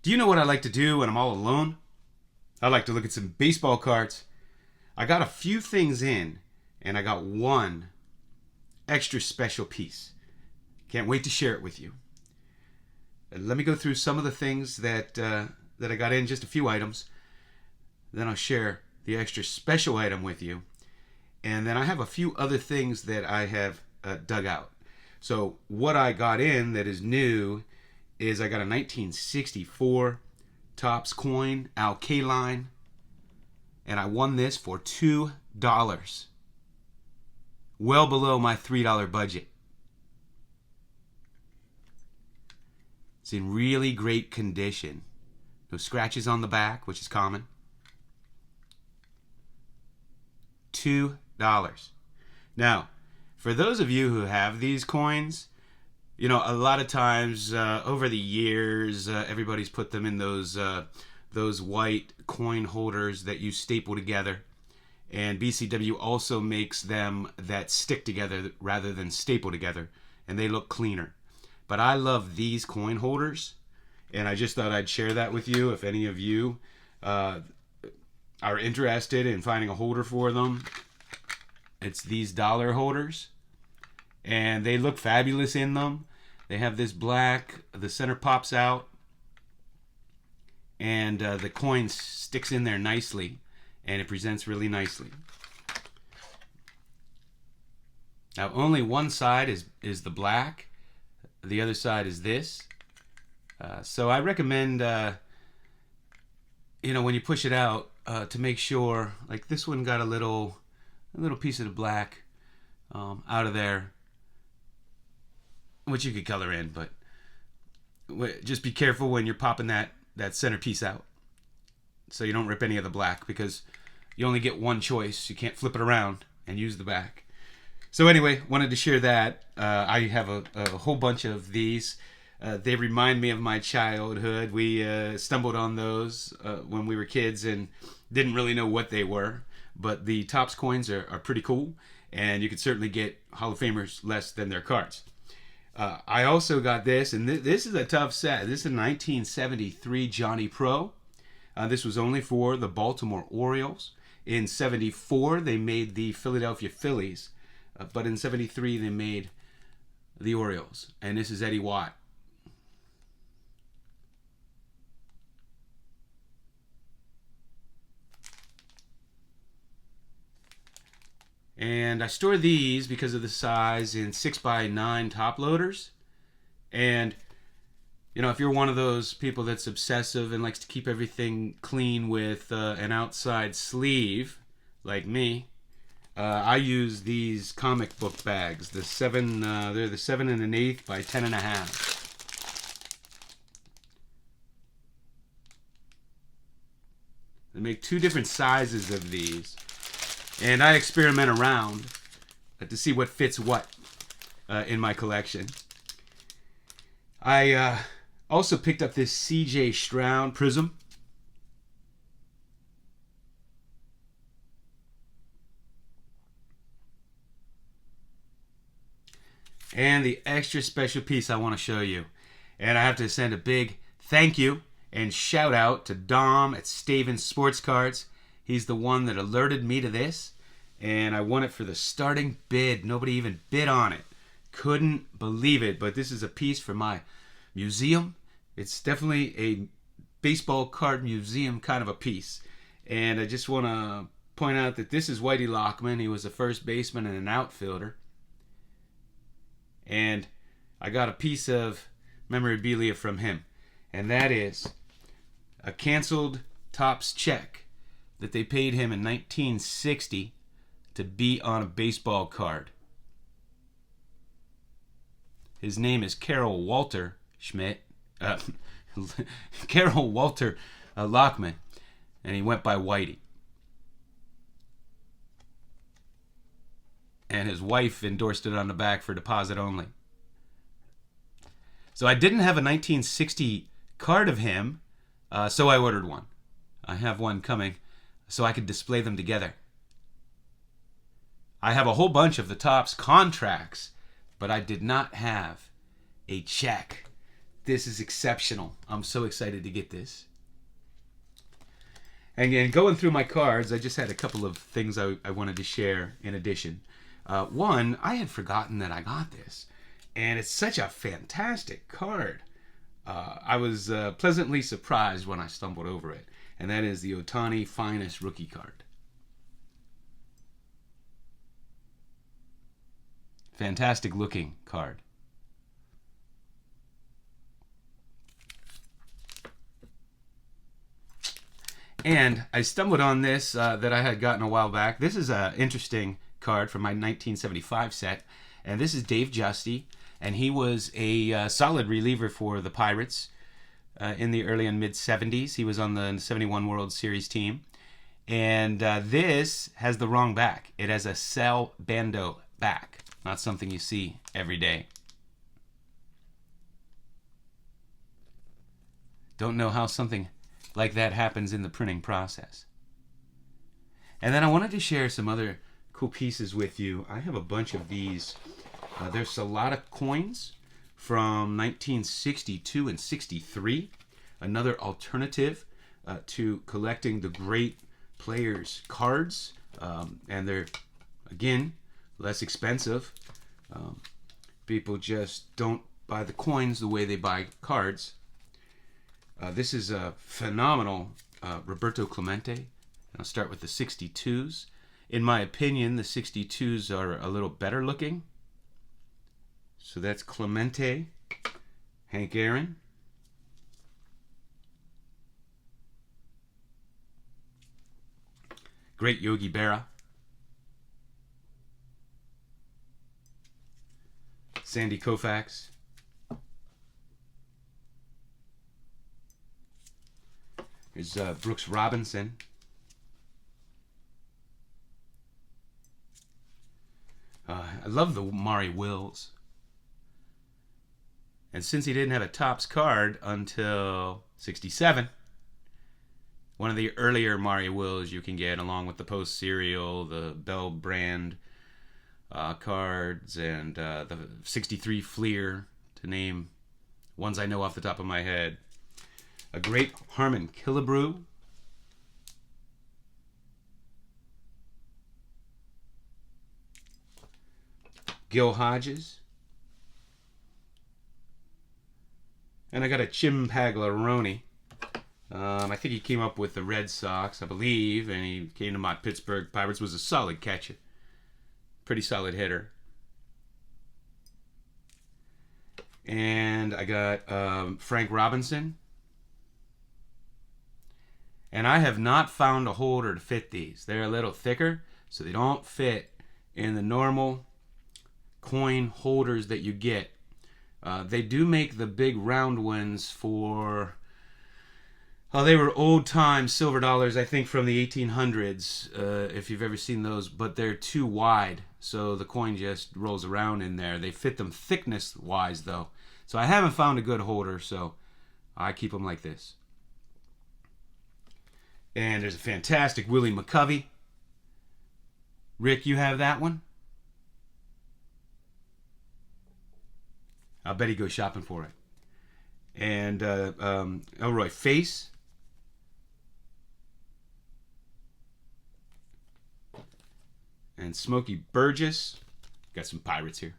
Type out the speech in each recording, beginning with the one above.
Do you know what I like to do when I'm all alone? I like to look at some baseball cards. I got a few things in, and I got one extra special piece. Can't wait to share it with you. Let me go through some of the things that I got in, just a few items. Then I'll share the extra special item with you. And then I have a few other things that I have dug out. So what I got in that is new is I got a 1964 Topps coin, Al Kaline, and I won this for $2. Well below my $3 budget. It's in really great condition. No scratches on the back, which is common. $2. Now, for those of you who have these coins, you know, a lot of times over the years, everybody's put them in those white coin holders that you staple together. And BCW also makes them that stick together rather than staple together, and they look cleaner. But I love these coin holders, and I just thought I'd share that with you if any of you are interested in finding a holder for them. It's these dollar holders, and they look fabulous in them. They have this black, the center pops out, and the coin sticks in there nicely, and it presents really nicely. Now, only one side is the black. The other side is this. So I recommend, when you push it out, to make sure, like this one got a little piece of the black out of there, which you could color in, but just be careful when you're popping that center piece out, so you don't rip any of the black, because you only get one choice. You can't flip it around and use the back. So anyway, wanted to share that. I have a whole bunch of these. They remind me of my childhood. We stumbled on those when we were kids and didn't really know what they were. But the Topps coins are pretty cool, and you could certainly get Hall of Famers less than their cards. I also got this, and this is a tough set. This is a 1973 Johnny Pro. This was only for the Baltimore Orioles. In 74, they made the Philadelphia Phillies. But in 73, they made the Orioles. And this is Eddie Watt. And I store these because of the size in 6x9 top loaders. And, if you're one of those people that's obsessive and likes to keep everything clean with an outside sleeve, like me, I use these comic book bags. They're the 7 1/8 by 10 1/2. They make two different sizes of these, and I experiment around to see what fits what in my collection. I also picked up this C.J. Stroud Prism. And the extra special piece I want to show you. And I have to send a big thank you and shout out to Dom at Staven Sports Cards. He's the one that alerted me to this. And I won it for the starting bid. Nobody even bid on it. Couldn't believe it. But this is a piece for my museum. It's definitely a baseball card museum kind of a piece. And I just want to point out that this is Whitey Lockman. He was a first baseman and an outfielder. And I got a piece of memorabilia from him. And that is a canceled Topps check that they paid him in 1960 to be on a baseball card. His name is Carol Walter Schmidt. Carol Walter Lockman. And he went by Whitey. And his wife endorsed it on the back for deposit only. So I didn't have a 1960 card of him, so I ordered one. I have one coming so I could display them together. I have a whole bunch of the Topps contracts, but I did not have a check This is exceptional. I'm so excited to get this. And going through my cards, I just had a couple of things I wanted to share in addition. One, I had forgotten that I got this, and it's such a fantastic card. I was pleasantly surprised when I stumbled over it, and that is the Ohtani Finest rookie card. Fantastic looking card. And I stumbled on this that I had gotten a while back. This is an interesting card from my 1975 set. And this is Dave Giusti. And he was a solid reliever for the Pirates in the early and mid-70s. He was on the 71 World Series team. And this has the wrong back. It has a Sal Bando back. Not something you see every day. Don't know how something like that happens in the printing process. And then I wanted to share some other cool pieces with you. I have a bunch of these. There's a lot of coins from 1962 and 63. Another alternative to collecting the great players' cards. And they're, again, less expensive. People just don't buy the coins the way they buy cards. This is a phenomenal Roberto Clemente. And I'll start with the 62s. In my opinion, the 62s are a little better looking. So that's Clemente, Hank Aaron. Great Yogi Berra. Sandy Koufax. Here's Brooks Robinson. I love the Maury Wills. And since he didn't have a Topps card until 67, one of the earlier Maury Wills you can get, along with the Post Serial, the Bell brand cards, and the 63 Fleer, to name ones I know off the top of my head. A great Harmon Killebrew. Gil Hodges. And I got a Jim Pagliarone. I think he came up with the Red Sox, I believe, and he came to my Pittsburgh Pirates. Was a solid catcher. Pretty solid hitter. And I got Frank Robinson. And I have not found a holder to fit these. They're a little thicker, so they don't fit in the normal coin holders that you get. They do make the big round ones for... Oh, they were old-time silver dollars, I think, from the 1800s, if you've ever seen those. But they're too wide, so the coin just rolls around in there. They fit them thickness-wise, though. So I haven't found a good holder, so I keep them like this. And there's a fantastic Willie McCovey. Rick, you have that one? I'll bet he goes shopping for it. And Elroy Face. And Smokey Burgess. Got some Pirates here.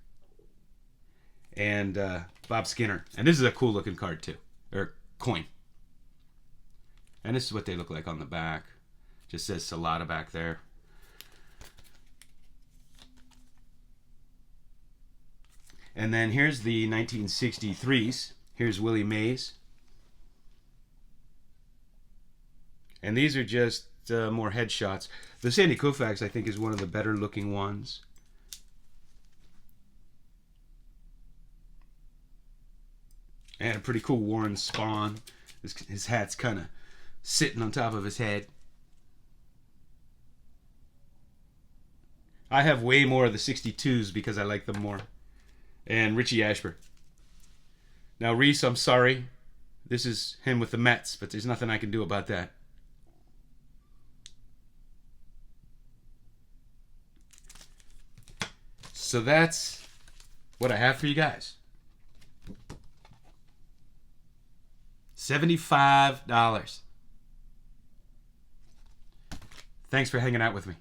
And Bob Skinner. And this is a cool looking card too. Or coin. And this is what they look like on the back. Just says Salata back there. And then here's the 1963s. Here's Willie Mays. And these are just more headshots. The Sandy Koufax, I think, is one of the better looking ones. And a pretty cool Warren Spahn. His hat's kind of sitting on top of his head. I have way more of the 62s because I like them more. And Richie Ashburn. Now, Reese, I'm sorry. This is him with the Mets, but there's nothing I can do about that. So that's what I have for you guys. $75. Thanks for hanging out with me.